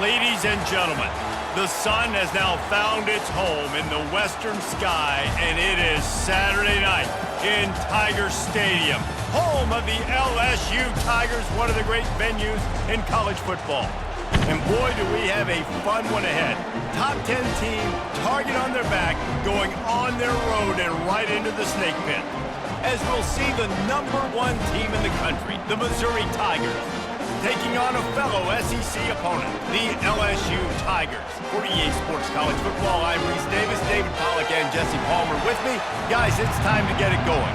Ladies and gentlemen, the sun has now found its home in the western sky, and it is Saturday night in Tiger Stadium, home of the LSU Tigers, one of the great venues in college football. And boy, do we have a fun one ahead. Top 10 team, target on their back, going on their road and right into the snake pit. As we'll see the #1 team in the country, the Missouri Tigers, taking on a fellow SEC opponent, the LSU Tigers. For EA Sports College Football, I'm Reese Davis, David Pollack, and Jesse Palmer with me. Guys, it's time to get it going.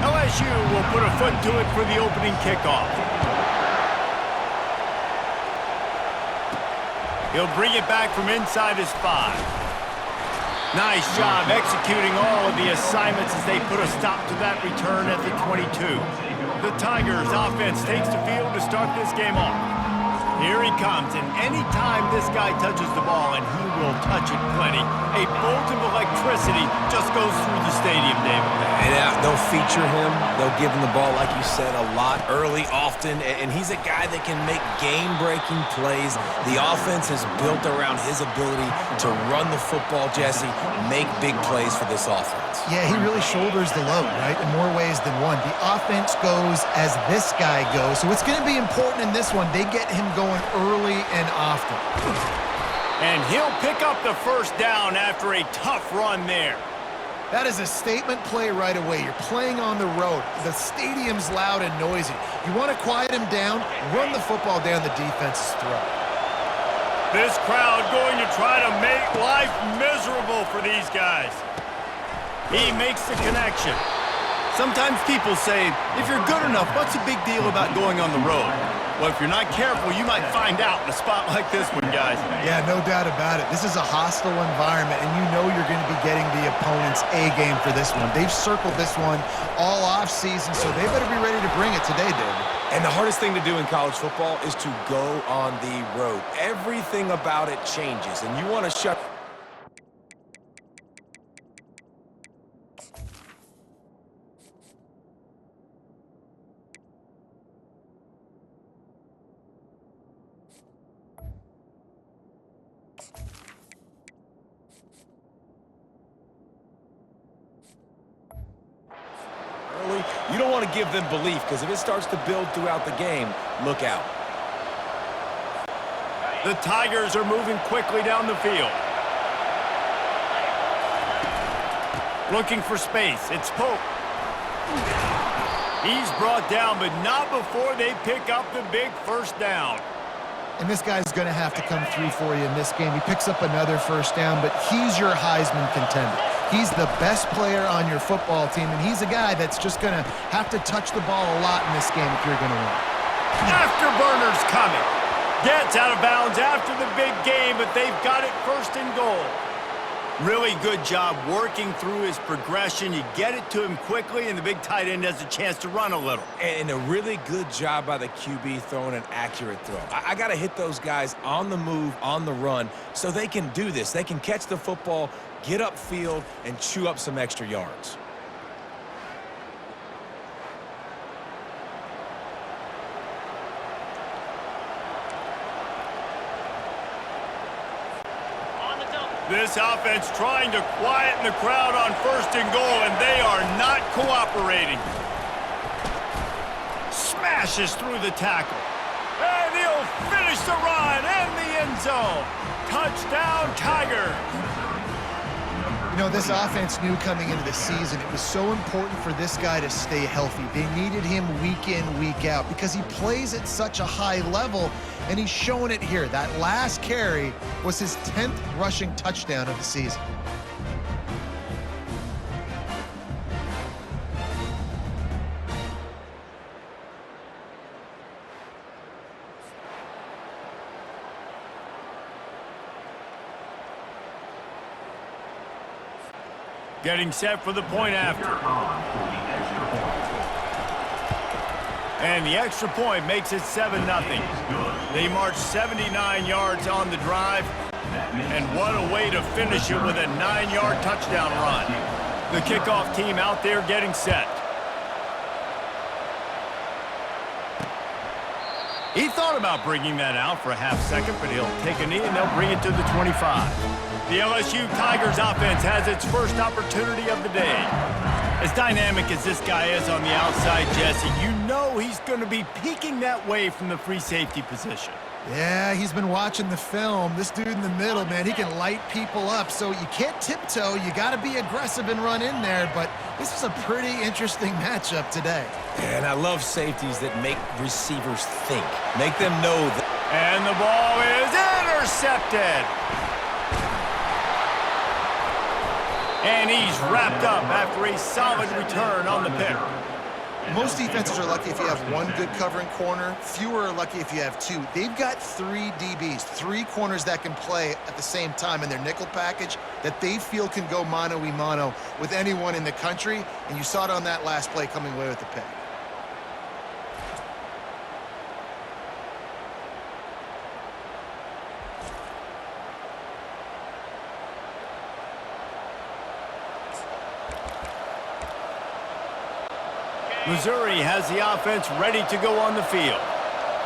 LSU will put a foot to it for the opening kickoff. He'll bring it back from inside his 5. Nice job executing all of the assignments as they put a stop to that return at the 22. The Tigers offense takes the field to start this game off. Here he comes, and anytime this guy touches the ball, and he will touch it plenty, a bolt of electricity just goes through the stadium, David. And they'll feature him. They'll give him the ball, like you said, a lot, early, often, and he's a guy that can make game-breaking plays. The offense is built around his ability to run the football, Jesse, make big plays for this offense. Yeah, he really shoulders the load, right, in more ways than one. The offense goes as this guy goes, so it's going to be important in this one. They get him going early and often. And he'll pick up the first down after a tough run there. That is a statement play right away. You're playing on the road. The stadium's loud and noisy. You want to quiet him down, run the football down the defense's throat. This crowd going to try to make life miserable for these guys. He makes the connection. Sometimes people say, if you're good enough, what's the big deal about going on the road? Well, if you're not careful, you might find out in a spot like this one, guys. Yeah, no doubt about it. This is a hostile environment, and you know you're going to be getting the opponent's A-game for this one. They've circled this one all off-season, so they better be ready to bring it today, David. And the hardest thing to do in college football is to go on the road. Everything about it changes, and you want to shut... You don't want to give them belief, because if it starts to build throughout the game, look out. The Tigers are moving quickly down the field. Looking for space. It's Pope. He's brought down, but not before they pick up the big first down. And this guy's going to have to come through for you in this game. He picks up another first down, but he's your Heisman contender. He's the best player on your football team, and he's a guy that's just going to have to touch the ball a lot in this game if you're going to win. Afterburner's coming. Gets out of bounds after the big game, but they've got it first and goal. Really good job working through his progression. You get it to him quickly, and the big tight end has a chance to run a little. And a really good job by the QB throwing an accurate throw. I got to hit those guys on the move, on the run, so they can do this. They can catch the football, get upfield, and chew up some extra yards. This offense trying to quieten the crowd on first and goal, and they are not cooperating. Smashes through the tackle. And he'll finish the run and the end zone. Touchdown, Tigers. You know, this offense knew coming into the season it was so important for this guy to stay healthy. They needed him week in, week out because he plays at such a high level, and he's showing it here. That last carry was his 10th rushing touchdown of the season. Getting set for the point after. And the extra point makes it 7-0. They march 79 yards on the drive. And what a way to finish it with a 9-yard touchdown run. The kickoff team out there getting set. He thought about bringing that out for a half second, but he'll take a knee and they'll bring it to the 25. The LSU Tigers offense has its first opportunity of the day. As dynamic as this guy is on the outside, Jesse, you know he's going to be peeking that way from the free safety position. Yeah, he's been watching the film. This dude in the middle, man, he can light people up. So you can't tiptoe. You got to be aggressive and run in there. But this is a pretty interesting matchup today. And I love safeties that make receivers think. Make them know that. And the ball is intercepted. And he's wrapped up after a solid return on the pick. Most defenses are lucky if you have one good covering corner. Fewer are lucky if you have two. They've got 3 DBs, 3 corners that can play at the same time in their nickel package that they feel can go mano-a-mano with anyone in the country. And you saw it on that last play coming away with the pick. Missouri has the offense ready to go on the field.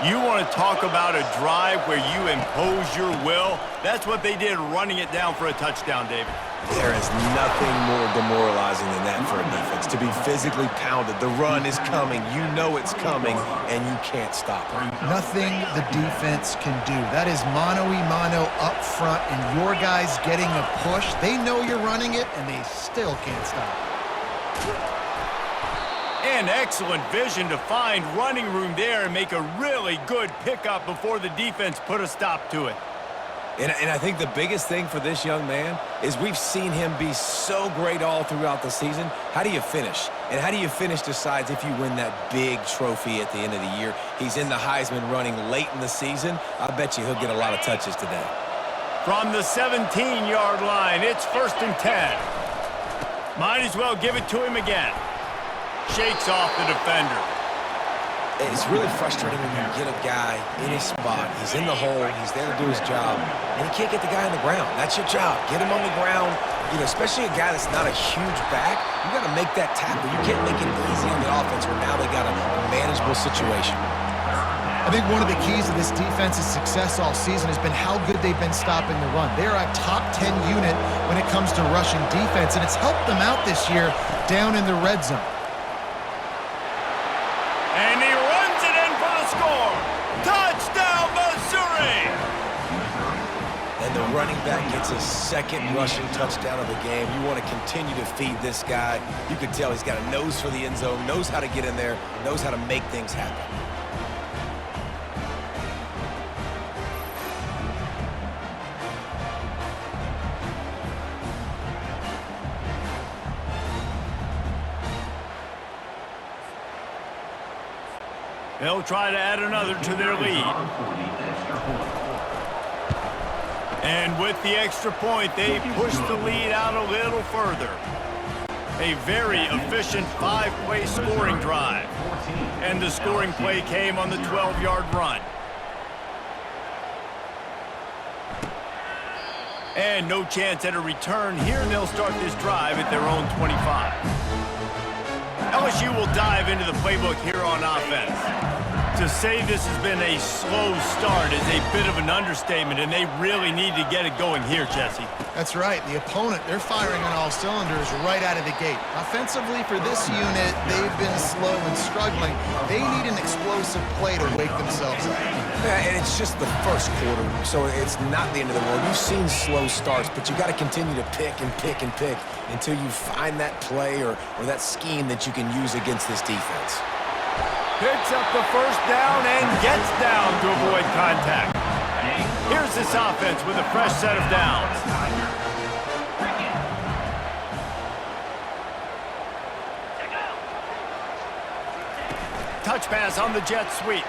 You want to talk about a drive where you impose your will? That's what they did running it down for a touchdown, David. There is nothing more demoralizing than that for a defense. To be physically pounded, the run is coming, you know it's coming, and you can't stop it. Nothing the defense can do. That is mano-a-mano up front, and your guys getting a push. They know you're running it, and they still can't stop it. And excellent vision to find running room there and make a really good pickup before the defense put a stop to it. And I think the biggest thing for this young man is we've seen him be so great all throughout the season. How do you finish? And how do you finish decides if you win that big trophy at the end of the year. He's in the Heisman running late in the season. I bet you he'll get a lot of touches today. From the 17-yard line, it's 1st and 10. Might as well give it to him again. Shakes off the defender. It's really frustrating when you get a guy in his spot. He's in the hole. He's there to do his job. And you can't get the guy on the ground. That's your job. Get him on the ground. You know, especially a guy that's not a huge back. You got to make that tackle. You can't make it easy on the offense where now they got a manageable situation. I think one of the keys to this defense's success all season has been how good they've been stopping the run. They're a top 10 unit when it comes to rushing defense, and it's helped them out this year down in the red zone. And he runs it in for the score. Touchdown, Missouri! And the running back gets his 2nd rushing touchdown of the game. You want to continue to feed this guy. You can tell he's got a nose for the end zone, knows how to get in there, knows how to make things happen. They'll try to add another to their lead. And with the extra point, they push the lead out a little further. A very efficient 5-play scoring drive. And the scoring play came on the 12-yard run. And no chance at a return here, and they'll start this drive at their own 25. LSU will dive into the playbook here on offense. To say this has been a slow start is a bit of an understatement, and they really need to get it going here, Jesse. That's right. The opponent, they're firing on all cylinders right out of the gate. Offensively, for this unit, they've been slow and struggling. They need an explosive play to wake themselves up. Yeah, and it's just the first quarter, so it's not the end of the world. You've seen slow starts, but you got to continue to pick and pick and pick until you find that play or that scheme that you can use against this defense. Picks up the first down and gets down to avoid contact. Here's this offense with a fresh set of downs. Touch pass on the jet sweep.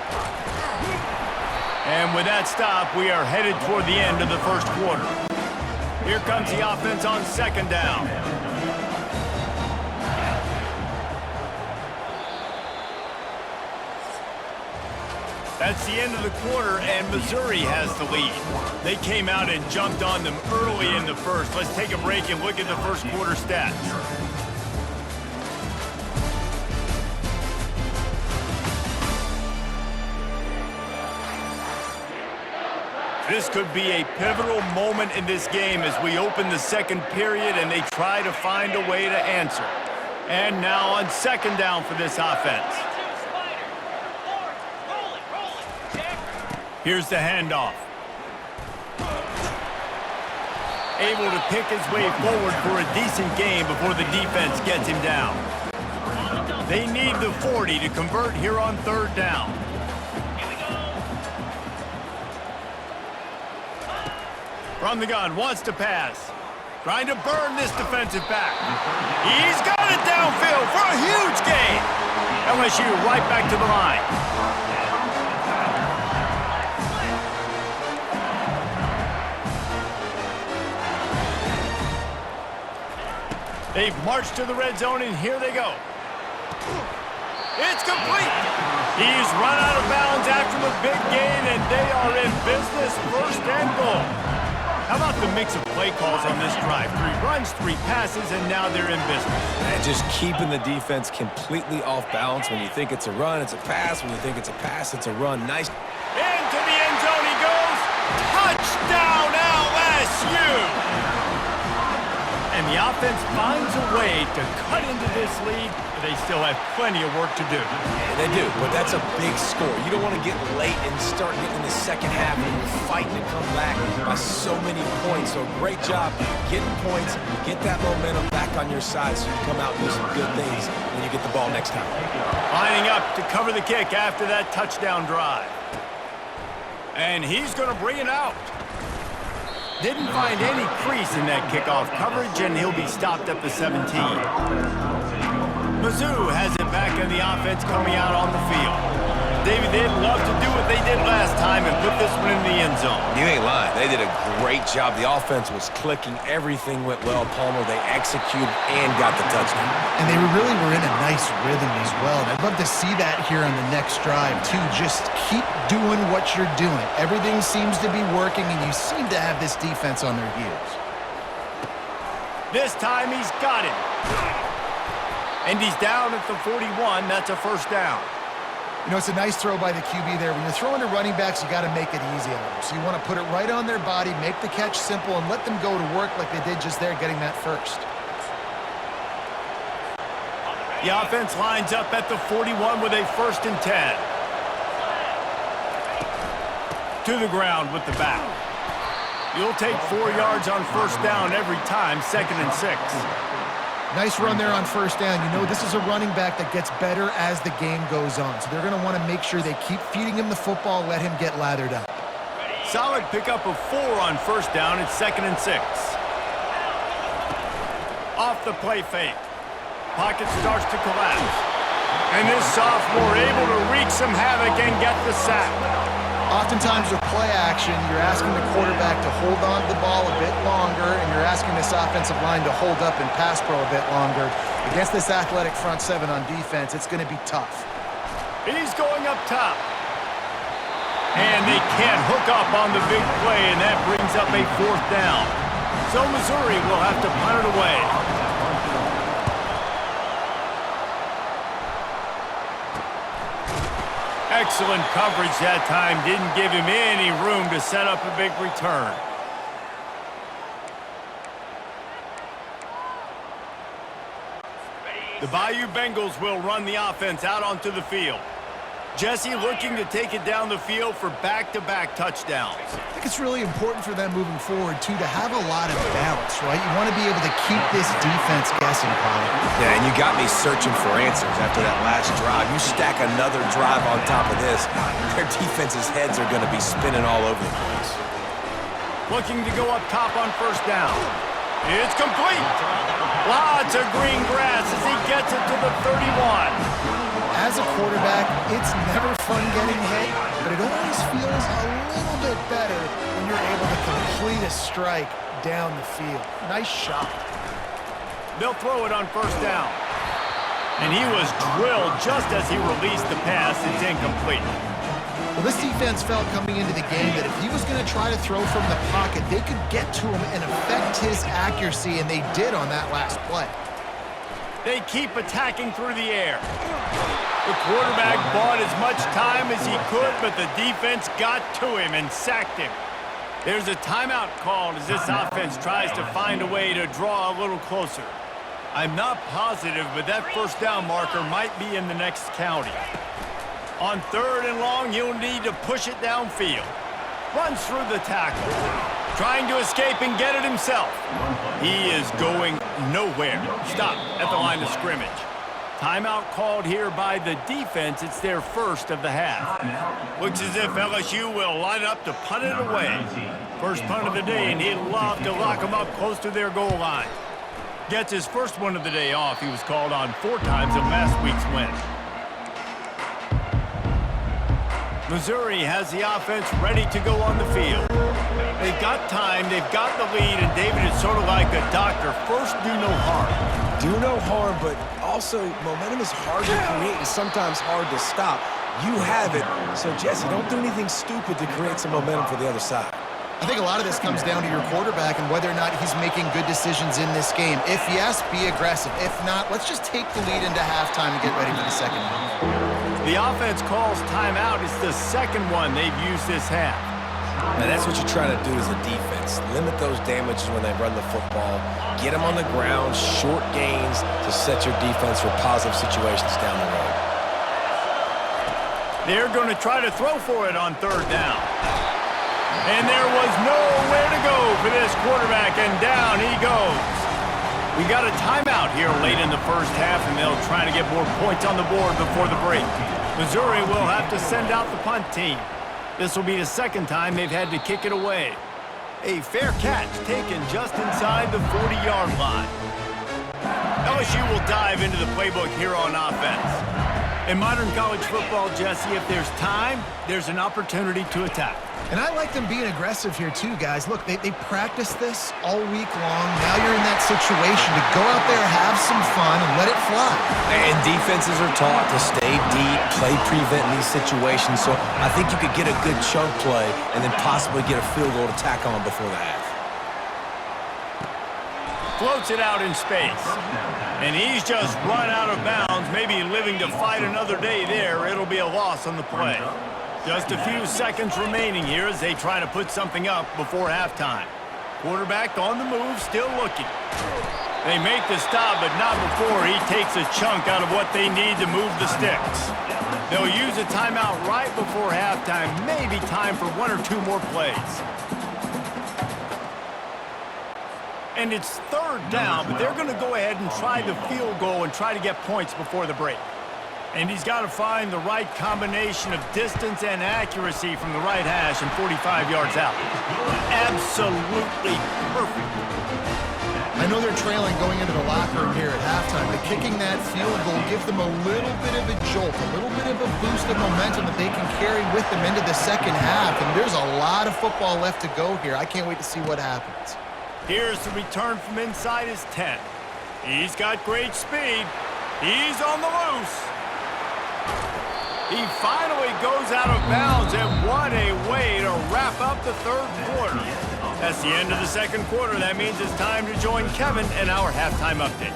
And with that stop, we are headed toward the end of the first quarter. Here comes the offense on 2nd down. That's the end of the quarter, and Missouri has the lead. They came out and jumped on them early in the first. Let's take a break and look at the first quarter stats. this could be a pivotal moment in this game as we open the second period and they try to find a way to answer. And now on second down for this offense. Here's the handoff. Able to pick his way forward for a decent game before the defense gets him down. They need the 40 to convert here on third down. From the gun, wants to pass. Trying to burn this defensive back. He's got it downfield for a huge gain. LSU right back to the line. They've marched to the red zone, and here they go. It's complete. He's run out of bounds after the big gain, and they are in business, first and goal. How about the mix of play calls on this drive? 3 runs, 3 passes, and now they're in business. And just keeping the defense completely off balance. When you think it's a run, it's a pass. When you think it's a pass, it's a run. Nice. Into the end zone he goes. Touchdown, LSU! And the offense finds a way to cut into this lead, but they still have plenty of work to do. Yeah, they do, but that's a big score. You don't want to get late and start getting in the second half and you're fighting to come back by so many points. So great job getting points, get that momentum back on your side so you come out and do some good things when you get the ball next time. Lining up to cover the kick after that touchdown drive. And he's going to bring it out. Didn't find any crease in that kickoff coverage, and he'll be stopped at the 17. Mizzou has it back in the offense coming out on the field. David, they'd love to do what they did last time and put this one in the end zone. You ain't lying. They did a great job. The offense was clicking. Everything went well. Palmer, they executed and got the touchdown. And they really were in a nice rhythm as well. And I'd love to see that here on the next drive, too. Just keep doing what you're doing. Everything seems to be working, and you seem to have this defense on their heels. This time he's got it. And he's down at the 41. That's a first down. You know, it's a nice throw by the QB there. When you're throwing to running backs, you got to make it easy on them. So you want to put it right on their body, make the catch simple, and let them go to work like they did just there, getting that first. The offense lines up at the 41 with a 1st and 10. To the ground with the back. You'll take 4 yards on first down every time, 2nd and 6. Nice run there on first down. You know, this is a running back that gets better as the game goes on. So they're going to want to make sure they keep feeding him the football, let him get lathered up. Solid pickup of 4 on first down. It's 2nd and 6. Off the play fake. Pocket starts to collapse. And this sophomore able to wreak some havoc and get the sack. Oftentimes with play action, you're asking the quarterback to hold on to the ball a bit longer, and you're asking this offensive line to hold up and pass pro a bit longer. Against this athletic front 7 on defense, it's going to be tough. He's going up top. And they can't hook up on the big play, and that brings up a 4th down. So Missouri will have to punt it away. Excellent coverage that time. Didn't give him any room to set up a big return. The Bayou Bengals will run the offense out onto the field. Jesse looking to take it down the field for back-to-back touchdowns. I think it's really important for them moving forward, too, to have a lot of balance, right? You want to be able to keep this defense guessing, Connor. Yeah, and you got me searching for answers after that last drive. You stack another drive on top of this, their defense's heads are going to be spinning all over the place. Looking to go up top on first down. It's complete. Lots of green grass as he gets it to the 31. As a quarterback, it's never fun getting hit, but it always feels a little bit better when you're able to complete a strike down the field. Nice shot. They'll throw it on first down. And he was drilled just as he released the pass. It's incomplete. Well, this defense felt coming into the game that if he was going to try to throw from the pocket, they could get to him and affect his accuracy, and they did on that last play. They keep attacking through the air. The quarterback bought as much time as he could, but the defense got to him and sacked him. There's a timeout called as this offense tries to find a way to draw a little closer. I'm not positive, but that first down marker might be in the next county. On 3rd and long, he'll need to push it downfield. Runs through the tackle. Trying to escape and get it himself. He is going nowhere. Stop at the line of scrimmage. Timeout called here by the defense. It's their first of the half. Looks as if LSU will line up to punt it away. First punt of the day, and he'd love to lock them up close to their goal line. Gets his first one of the day off. He was called on 4 times in last week's win. Missouri has the offense ready to go on the field. They've got time, they've got the lead, and David is sort of like a doctor. First, do no harm. Do no harm, but also momentum is hard to create and sometimes hard to stop. You have it, so Jesse, don't do anything stupid to create some momentum for the other side. I think a lot of this comes down to your quarterback and whether or not he's making good decisions in this game. If yes, be aggressive. If not, let's just take the lead into halftime and get ready for the second half. The offense calls timeout. It's the second one they've used this half. And that's what you try to do as a defense. Limit those damages when they run the football. Get them on the ground, short gains to set your defense for positive situations down the road. They're going to try to throw for it on 3rd down. And there was nowhere to go for this quarterback, and down he goes. We got a timeout here late in the first half, and they'll try to get more points on the board before the break. Missouri will have to send out the punt team. This will be the second time they've had to kick it away. A fair catch taken just inside the 40-yard line. LSU will dive into the playbook here on offense. In modern college football, Jesse, if there's time, there's an opportunity to attack. And I like them being aggressive here too, guys. Look, they practice this all week long. Now you're in that situation to go out there, have some fun, and let it fly. And defenses are taught to stay deep, play prevent in these situations. So I think you could get a good chunk play and then possibly get a field goal to tack on before the half. Floats it out in space. And he's just run out of bounds, maybe living to fight another day there. It'll be a loss on the play. Just a few seconds remaining here as they try to put something up before halftime. Quarterback on the move, still looking. They make the stop, but not before he takes a chunk out of what they need to move the sticks. They'll use a timeout right before halftime, maybe time for 1 or 2 more plays. And it's 3rd down, but they're going to go ahead and try the field goal and try to get points before the break. And he's got to find the right combination of distance and accuracy from the right hash and 45 yards out. Absolutely perfect. I know they're trailing going into the locker room here at halftime, but kicking that field goal gives them a little bit of a jolt, a little bit of a boost of momentum that they can carry with them into the second half. And there's a lot of football left to go here. I can't wait to see what happens. Here's the return from inside his 10. He's got great speed. He's on the loose. He finally goes out of bounds, and what a way to wrap up the 3rd quarter. That's the end of the 2nd quarter. That means it's time to join Kevin and our halftime update.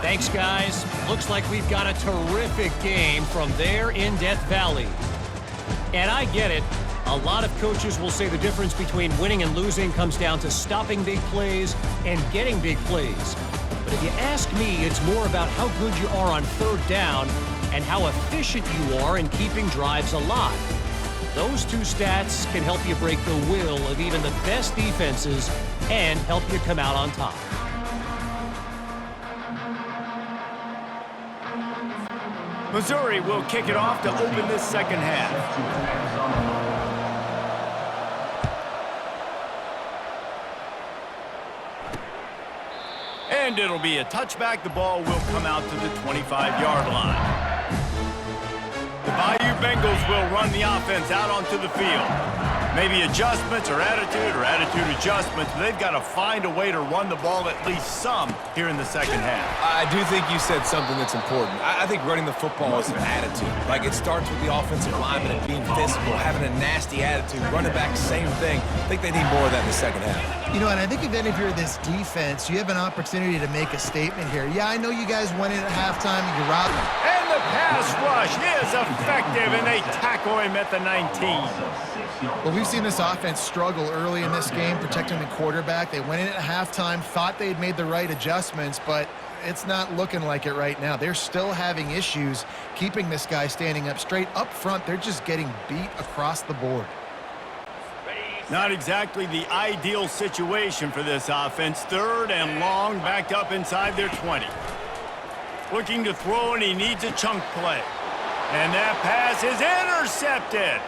Thanks, guys. Looks like we've got a terrific game from there in Death Valley. And I get it. A lot of coaches will say the difference between winning and losing comes down to stopping big plays and getting big plays. But if you ask me, it's more about how good you are on 3rd down and how efficient you are in keeping drives alive. Those 2 stats can help you break the will of even the best defenses and help you come out on top. Missouri will kick it off to open this second half. And it'll be a touchback. The ball will come out to the 25-yard line. The Bayou Bengals will run the offense out onto the field. Maybe adjustments or attitude adjustments. They've got to find a way to run the ball at least some here in the second half. I do think you said something that's important. I think running the football is an attitude. Like, it starts with the offensive lineman and being physical, having a nasty attitude. Running back, same thing. I think they need more of that in the second half. You know, and I think even if you're this defense, you have an opportunity to make a statement here. Yeah, I know you guys went in at halftime. You're out. And the pass rush is effective, and they tackle him at the 19. Well, we've we've seen this offense struggle early in this game, protecting the quarterback. They went in at halftime, thought they had made the right adjustments, but it's not looking like it right now. They're still having issues keeping this guy standing up straight. Up front, they're just getting beat across the board. Not exactly the ideal situation for this offense. 3rd and long, backed up inside their 20. Looking to throw, and he needs a chunk play. And that pass is intercepted.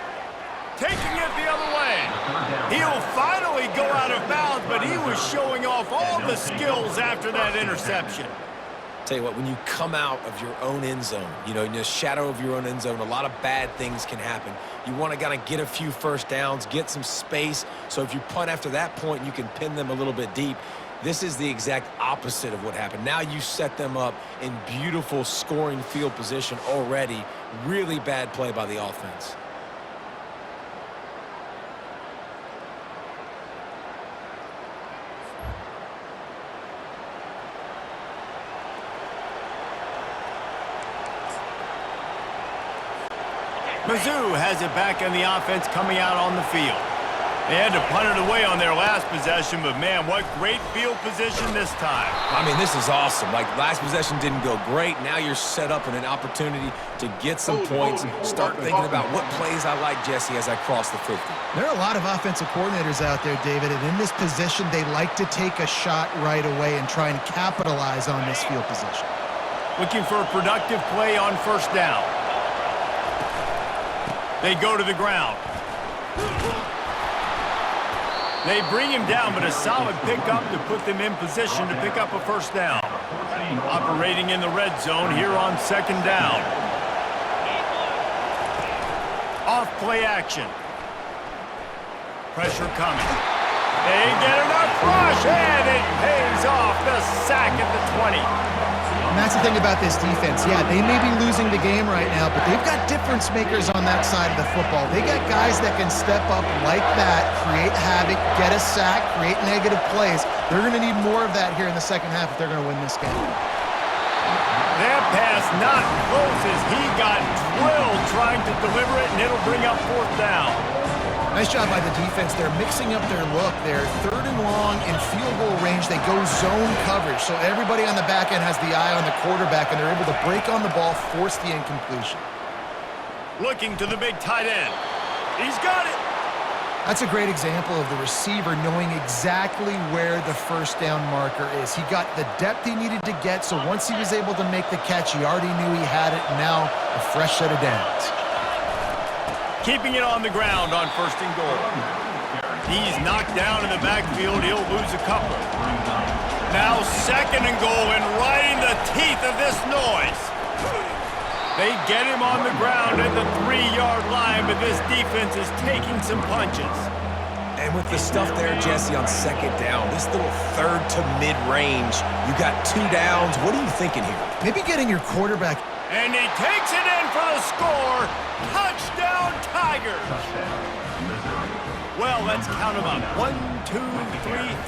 Taking it the other way. He'll finally go out of bounds, but he was showing off all the skills after that interception. Tell you what, when you come out of your own end zone, you know, in the shadow of your own end zone, a lot of bad things can happen. You want to kind of get a few first downs, get some space, so if you punt after that point, you can pin them a little bit deep. This is the exact opposite of what happened. Now you set them up in beautiful scoring field position already. Really bad play by the offense. Mizzou has it back on the offense coming out on the field. They had to punt it away on their last possession, but man, what great field position this time. I mean, this is awesome. Like, last possession didn't go great. Now you're set up in an opportunity to get some points. Start thinking about what plays I like, Jesse, as I cross the 50. There are a lot of offensive coordinators out there, David, and in this position, they like to take a shot right away and try and capitalize on this field position. Looking for a productive play on 1st down. They go to the ground. They bring him down, but a solid pickup to put them in position to pick up a 1st down. Operating in the red zone here on 2nd down. Off play action. Pressure coming. They get enough rush, and it pays off. The sack at the 20. And that's the thing about this defense. Yeah, they may be losing the game right now, but they've got difference makers on that side of the football. They got guys that can step up like that, create havoc, get a sack, create negative plays. They're going to need more of that here in the second half if they're going to win this game. That pass not close as he got drilled trying to deliver it, and it'll bring up 4th down. Nice job by the defense. They're mixing up their look. They're 3rd and long in field goal range. They go zone coverage, so everybody on the back end has the eye on the quarterback, and they're able to break on the ball, force the incompletion. Looking to the big tight end. He's got it. That's a great example of the receiver knowing exactly where the 1st down marker is. He got the depth he needed to get, so once he was able to make the catch, he already knew he had it, and now a fresh set of downs. Keeping it on the ground on 1st and goal. He's knocked down in the backfield. He'll lose a couple. Now 2nd and goal, and right in the teeth of this noise. They get him on the ground at the 3-yard line, but this defense is taking some punches. And with the stuff there, Jesse, on 2nd down, this little 3rd to mid-range, you got 2 downs. What are you thinking here? Maybe getting your quarterback. And he takes it in for the score. Touchdown, Tigers. Well, let's count them up. 1, 2,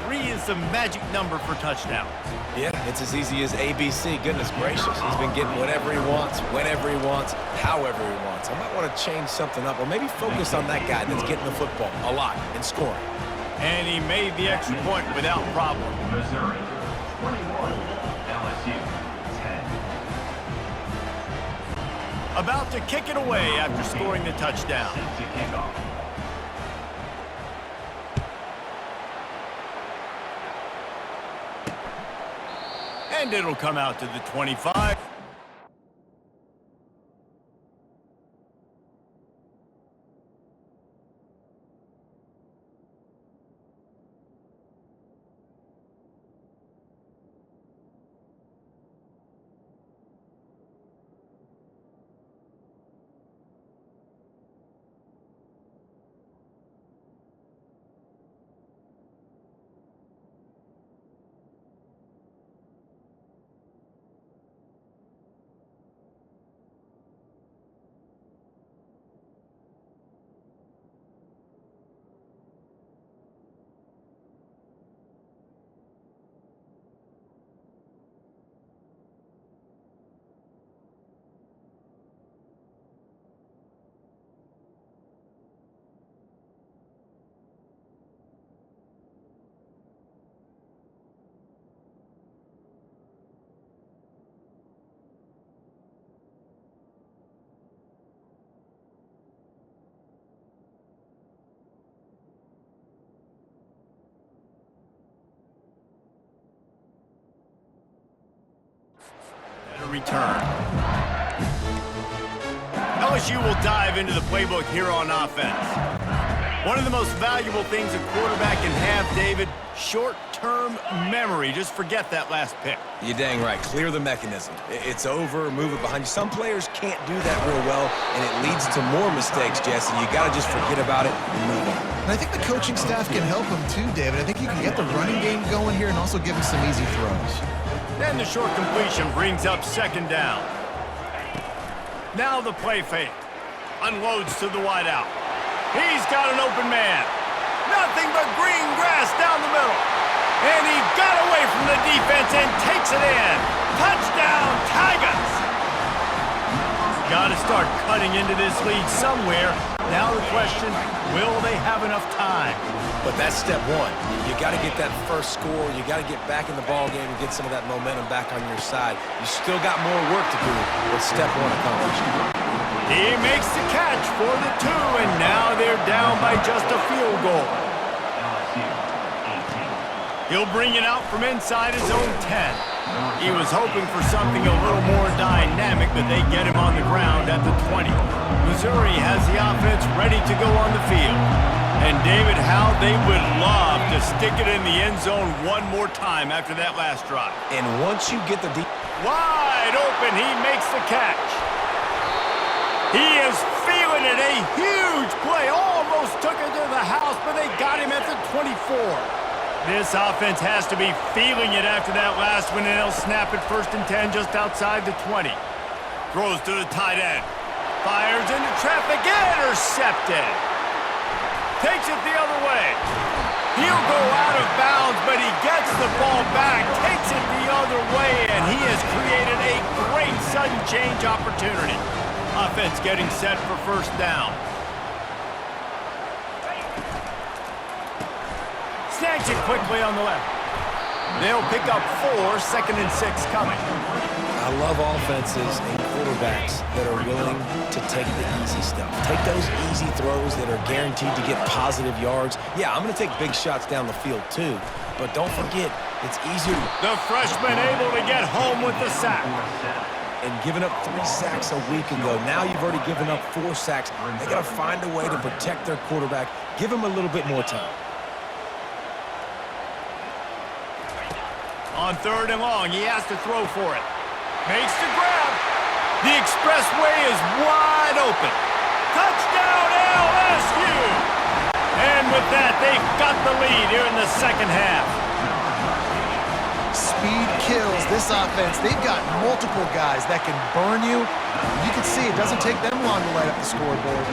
3. 3 is the magic number for touchdowns. Yeah, it's as easy as ABC. Goodness gracious. He's been getting whatever he wants, whenever he wants, however he wants. I might want to change something up, or maybe focus on that guy that's getting the football a lot and scoring. And he made the extra point without problem. Missouri, 21, LSU, 10. About to kick it away after scoring the touchdown. Set to kick off. And it'll come out to the 25. return. LSU will dive into the playbook here on offense. One of the most valuable things a quarterback can have, David, short-term memory. Just forget that last pick. You're dang right. Clear the mechanism. It's over, move it behind you. Some players can't do that real well, and it leads to more mistakes, Jesse. You got to just forget about it and move on. And I think the coaching staff can help him too, David. I think you can get the running game going here and also give him some easy throws. Then the short completion brings up second down. Now the play fake. Unloads to the wideout. He's got an open man. Nothing but green grass down the middle. And he got away from the defense and takes it in. Touchdown, Tigers! Got to start cutting into this lead somewhere. Now the question, will they have enough time? But that's step one. You got to get that first score. You got to get back in the ball game and get some of that momentum back on your side. You still got more work to do, but step one accomplished. He makes the catch for the 2, and now they're down by just a field goal. He'll bring it out from inside his own 10. He was hoping for something a little more dynamic, but they get him on the ground at the 20. Missouri has the offense ready to go on the field. And David, how they would love to stick it in the end zone one more time after that last drive. And once you get the wide open, he makes the catch. He is feeling it. A huge play. Almost took it to the house, but they got him at the 24. This offense has to be feeling it after that last one, and they'll snap it 1st and 10 just outside the 20. Throws to the tight end. Fires into traffic. Intercepted. Takes it the other way. He'll go out of bounds, but he gets the ball back, takes it the other way, and he has created a great sudden change opportunity. Offense getting set for 1st down. Snags it quickly on the left. They'll pick up 4, 2nd and 6 coming. I love offenses and quarterbacks that are willing to take the easy stuff. Take those easy throws that are guaranteed to get positive yards. Yeah, I'm going to take big shots down the field too, but don't forget, it's easier. The freshman able to get home with the sack. And giving up 3 sacks a week ago. Now you've already given up 4 sacks. They got to find a way to protect their quarterback. Give him a little bit more time. On 3rd and long, he has to throw for it. Makes the grab. The expressway is wide open. Touchdown, LSU! And with that, they've got the lead here in the 2nd half. Speed kills this offense. They've got multiple guys that can burn you. You can see it doesn't take them long to light up the scoreboard.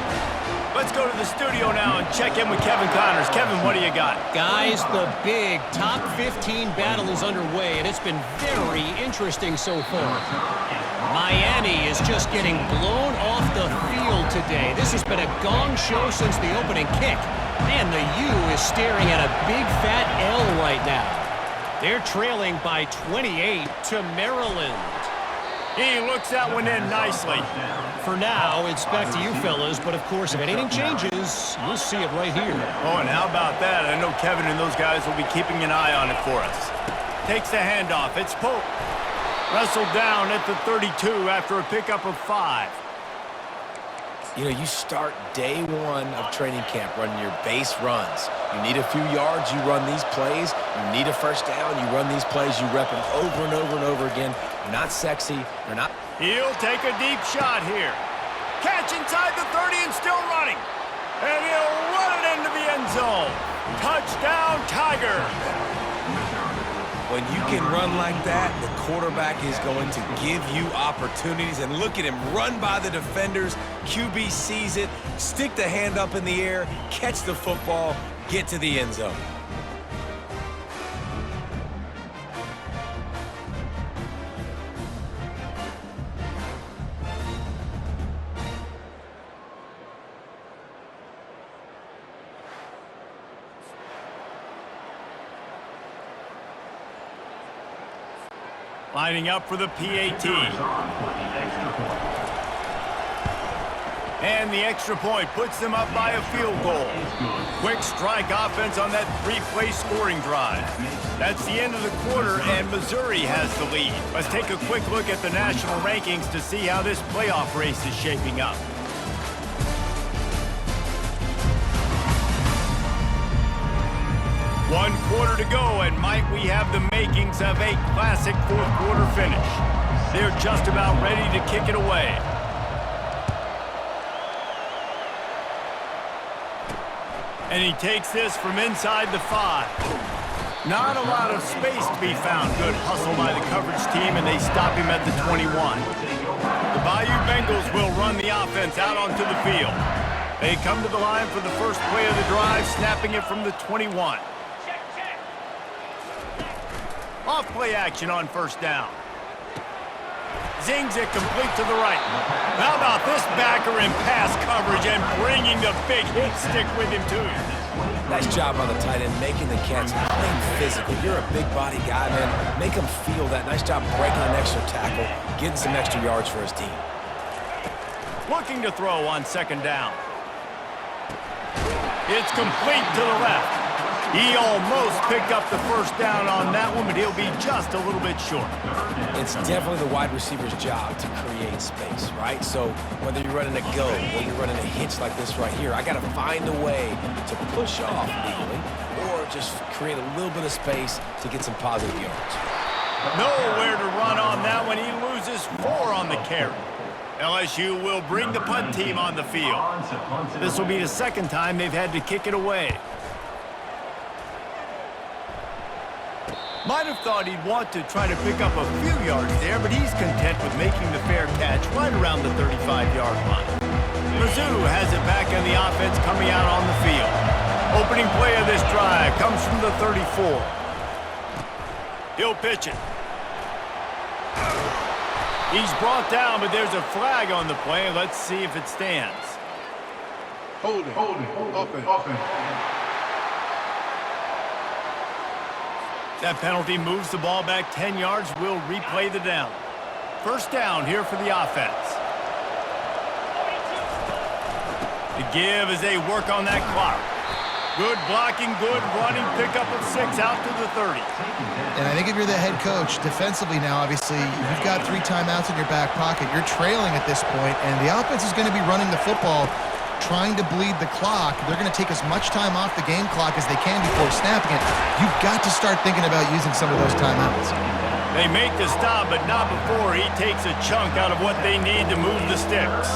Let's go to the studio now and check in with Kevin Connors. Kevin, what do you got? Guys, the big top 15 battle is underway, and it's been very interesting so far. Miami is just getting blown off the field today. This has been a gong show since the opening kick. And the U is staring at a big fat L right now. They're trailing by 28 to Maryland. He looks that one in nicely. For now, it's back to you fellas, but of course, if anything changes, you'll see it right here. Oh, and how about that? I know Kevin and those guys will be keeping an eye on it for us. Takes the handoff. It's Pope. Wrestled down at the 32 after a pickup of 5. You know, you start day 1 of training camp running your base runs. You need a few yards, you run these plays. You need a 1st down, you run these plays. You rep them over and over and over again. They're not sexy. They're not. He'll take a deep shot here. Catch inside the 30 and still running. And he'll run it into the end zone. Touchdown, Tigers. When you can run like that, the quarterback is going to give you opportunities. And look at him run by the defenders. QB sees it, stick the hand up in the air, catch the football, get to the end zone. Lining up for the PAT. And the extra point puts them up by a field goal. Quick strike offense on that three-play scoring drive. That's the end of the quarter, and Missouri has the lead. Let's take a quick look at the national rankings to see how this playoff race is shaping up. One quarter to go, and might we have the makings of a classic fourth quarter finish. They're just about ready to kick it away. And he takes this from inside the 5. Not a lot of space to be found. Good hustle by the coverage team, and they stop him at the 21. The Bayou Bengals will run the offense out onto the field. They come to the line for the first play of the drive, snapping it from the 21. Off play action on first down. Zings it complete to the right. How about this backer in pass coverage and bringing the big hit stick with him, too? Nice job on the tight end, making the catch, playing physical. You're a big body guy, man. Make him feel that. Nice job breaking an extra tackle, getting some extra yards for his team. Looking to throw on second down. It's complete to the left. He almost picked up the first down on that one, but he'll be just a little bit short. It's definitely the wide receiver's job to create space, right? So whether you're running a go or you're running a hitch like this right here, I got to find a way to push off legally or just create a little bit of space to get some positive yards. Nowhere to run on that one. He loses 4 on the carry. LSU will bring the punt team on the field. This will be the second time they've had to kick it away. Might have thought he'd want to try to pick up a few yards there, but he's content with making the fair catch right around the 35-yard line. Mizzou has it back in the offense coming out on the field. Opening play of this drive comes from the 34. He'll pitch it. He's brought down, but there's a flag on the play. Let's see if it stands. Holding. Offense. That penalty moves the ball back 10 yards. We'll replay the down. First down here for the offense. The give as they work on that clock. Good blocking, good running, pickup of 6 out to the 30. And I think if you're the head coach, defensively now, obviously, you've got 3 timeouts in your back pocket. You're trailing at this point, and the offense is going to be running the football, trying to bleed the clock. They're going to take as much time off the game clock as they can before snapping it. You've got to start thinking about using some of those timeouts. They make the stop, but not before he takes a chunk out of what they need to move the sticks.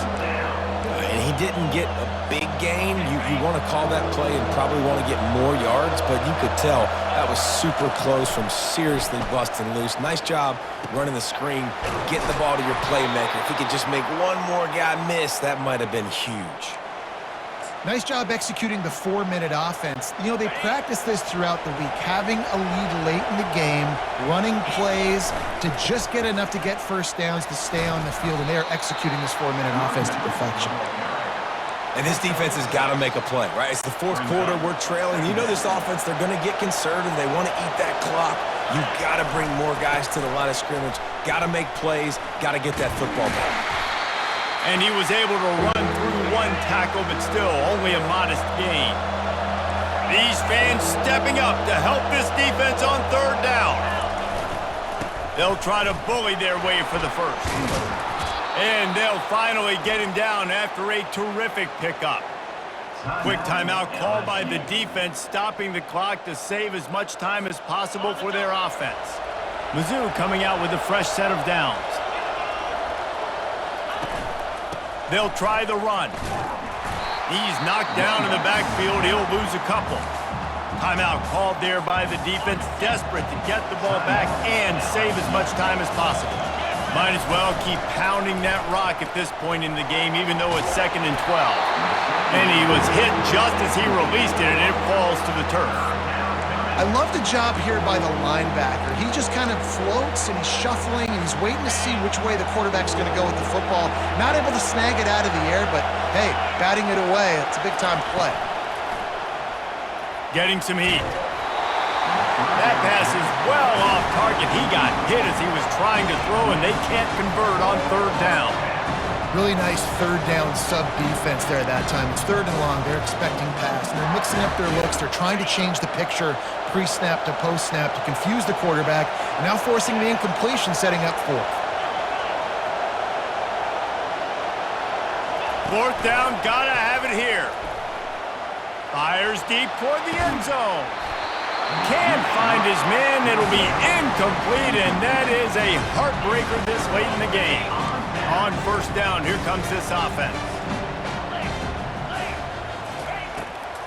And he didn't get a big gain. You want to call that play and probably want to get more yards, but you could tell that was super close from seriously busting loose. Nice job running the screen, getting the ball to your playmaker. If he could just make one more guy miss, that might have been huge. Nice job executing the 4-minute offense. You know, they practice this throughout the week, having a lead late in the game, running plays to just get enough to get first downs to stay on the field, and they're executing this 4-minute offense to perfection. And this defense has got to make a play, right? It's the fourth quarter. We're trailing. You know this offense, they're going to get conservative. They want to eat that clock. You've got to bring more guys to the line of scrimmage. Got to make plays. Got to get that football back. And he was able to run through 1 tackle, but still only a modest gain. These fans stepping up to help this defense on third down. They'll try to bully their way for the first. And they'll finally get him down after a terrific pickup. Quick timeout called by the defense, stopping the clock to save as much time as possible for their offense. Mizzou coming out with a fresh set of downs. They'll try the run. He's knocked down in the backfield. He'll lose a couple. Timeout called there by the defense, desperate to get the ball back and save as much time as possible. Might as well keep pounding that rock at this point in the game, even though it's 2nd and 12. And he was hit just as he released it, and it falls to the turf. I love the job here by the linebacker. He just kind of floats and he's shuffling and he's waiting to see which way the quarterback's going to go with the football. Not able to snag it out of the air, but hey, batting it away, it's a big-time play. Getting some heat. That pass is well off target. He got hit as he was trying to throw, and they can't convert on third down. Really nice third down sub defense there that time. It's 3rd and long. They're expecting pass, and they're mixing up their looks. They're trying to change the picture pre-snap to post-snap to confuse the quarterback, and now forcing the incompletion, setting up 4th. 4th down, gotta have it here. Fires deep toward the end zone. Can't find his man. It'll be incomplete, and that is a heartbreaker this late in the game. On 1st down, here comes this offense.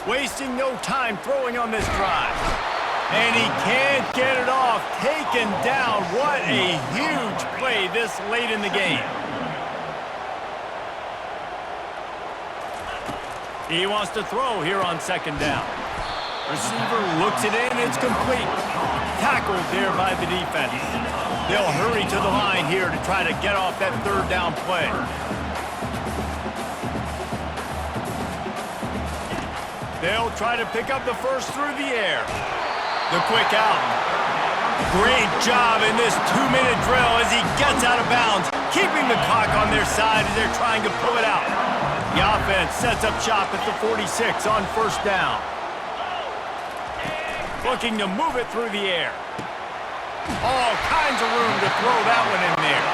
Wasting no time throwing on this drive. And he can't get it off. Taken down. What a huge play this late in the game. He wants to throw here on 2nd down. Receiver looks it in. It's complete. Tackled there by the defense. They'll hurry to the line here to try to get off that 3rd down play. They'll try to pick up the first through the air. The quick out. Great job in this 2-minute drill as he gets out of bounds, keeping the clock on their side as they're trying to pull it out. The offense sets up shop at the 46 on 1st down. Looking to move it through the air. All kinds of room to throw that one in there.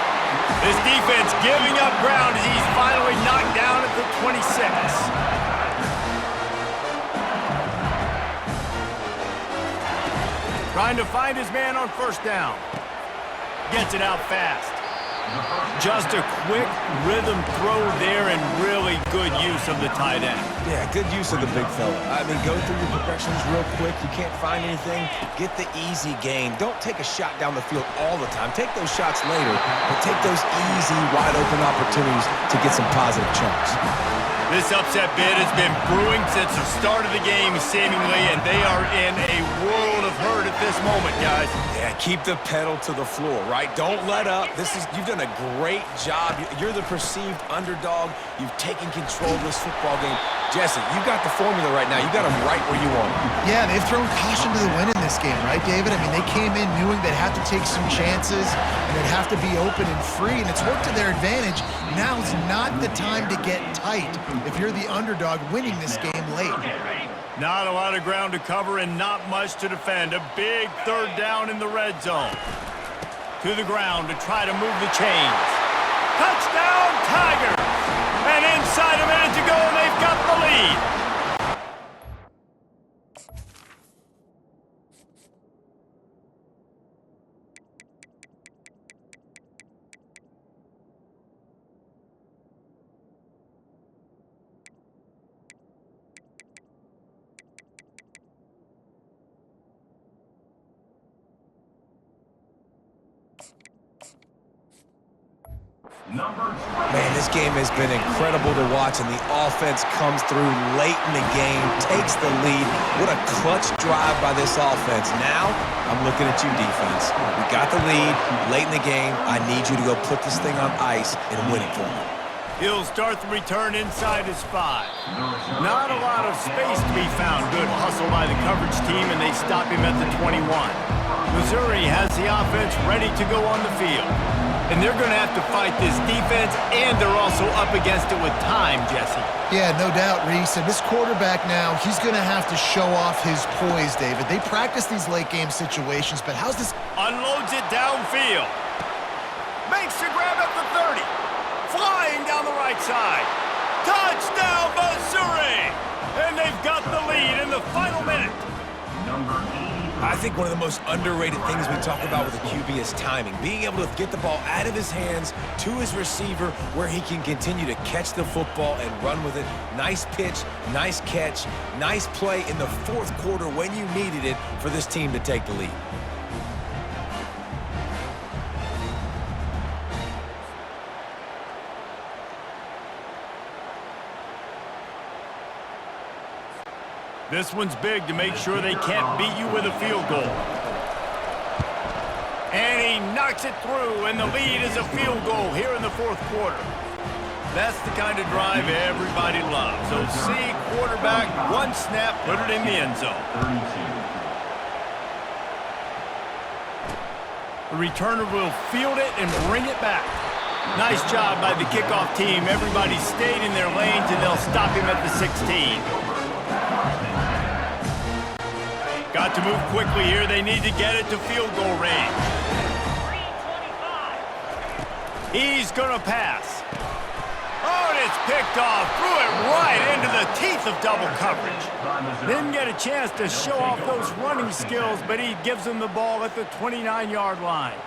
This defense giving up ground as he's finally knocked down at the 26. Trying to find his man on 1st down. Gets it out fast. Just a quick rhythm throw there and really good use of the tight end. Yeah, good use of the big fella. I mean, go through your progressions real quick. You can't find anything. Get the easy gain. Don't take a shot down the field all the time. Take those shots later, but take those easy, wide-open opportunities to get some positive chunks. This upset bid has been brewing since the start of the game, seemingly, and they are in a world of hurt at this moment, guys. Yeah, keep the pedal to the floor, right? Don't let up. You've done a great job. You're the perceived underdog. You've taken control of this football game. Jesse, you got the formula right now. You got them right where you want them. Yeah, they've thrown caution to the wind in this game, right, David? I mean, they came in knowing they'd have to take some chances and they'd have to be open and free, and it's worked to their advantage. Now's not the time to get tight if you're the underdog winning this game late. Not a lot of ground to cover and not much to defend. A big 3rd down in the red zone. To the ground to try to move the chains. Touchdown, Tigers! And inside a minute to go, and they've got the lead. Man, this game has been incredible to watch, and the offense comes through late in the game, takes the lead. What a clutch drive by this offense. Now, I'm looking at you, defense. We got the lead late in the game. I need you to go put this thing on ice and win it for me. He'll start the return inside his 5. Not a lot of space to be found. Good hustle by the coverage team, and they stop him at the 21. Missouri has the offense ready to go on the field. And they're going to have to fight this defense, and they're also up against it with time, Jesse. Yeah, no doubt, Reese. And this quarterback now, he's going to have to show off his poise, David. They practice these late-game situations, but how's this? Unloads it downfield. Makes the grab at the 30. Flying down the right side. Touchdown, Missouri! And they've got the lead in the final minute. I think one of the most underrated things we talk about with a QB is timing. Being able to get the ball out of his hands to his receiver where he can continue to catch the football and run with it. Nice pitch, nice catch, nice play in the 4th quarter when you needed it for this team to take the lead. This one's big to make sure they can't beat you with a field goal. And he knocks it through, and the lead is a field goal here in the 4th quarter. That's the kind of drive everybody loves. So see quarterback, one snap, put it in the end zone. The returner will field it and bring it back. Nice job by the kickoff team. Everybody stayed in their lanes, and they'll stop him at the 16. Got to move quickly here. They need to get it to field goal range. He's going to pass. Oh, and it's picked off. Threw it right into the teeth of double coverage. Didn't get a chance to show off those running skills, but he gives them the ball at the 29-yard line.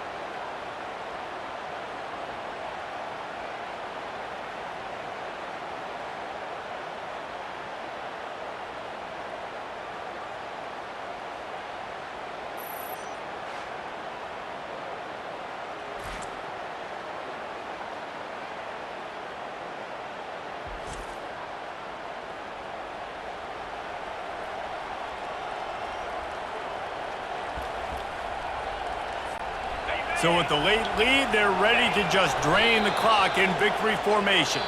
So with the late lead, they're ready to just drain the clock in victory formation.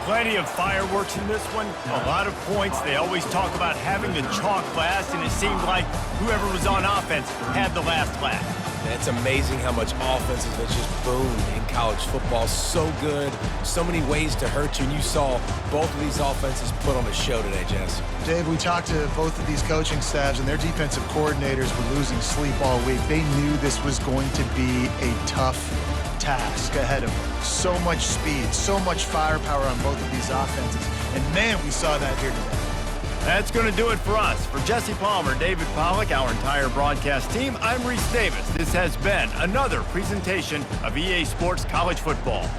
Plenty of fireworks in this one, a lot of points. They always talk about having the chalk last, and it seemed like whoever was on offense had the last laugh. It's amazing how much offenses have just boomed in college football. So good, so many ways to hurt you, and you saw both of these offenses put on a show today, Jess. Dave, we talked to both of these coaching staffs, and their defensive coordinators were losing sleep all week. They knew this was going to be a tough task ahead of them. So much speed, so much firepower on both of these offenses, and man, we saw that here today. That's going to do it for us. For Jesse Palmer, David Pollack, our entire broadcast team, I'm Reese Davis. This has been another presentation of EA Sports College Football.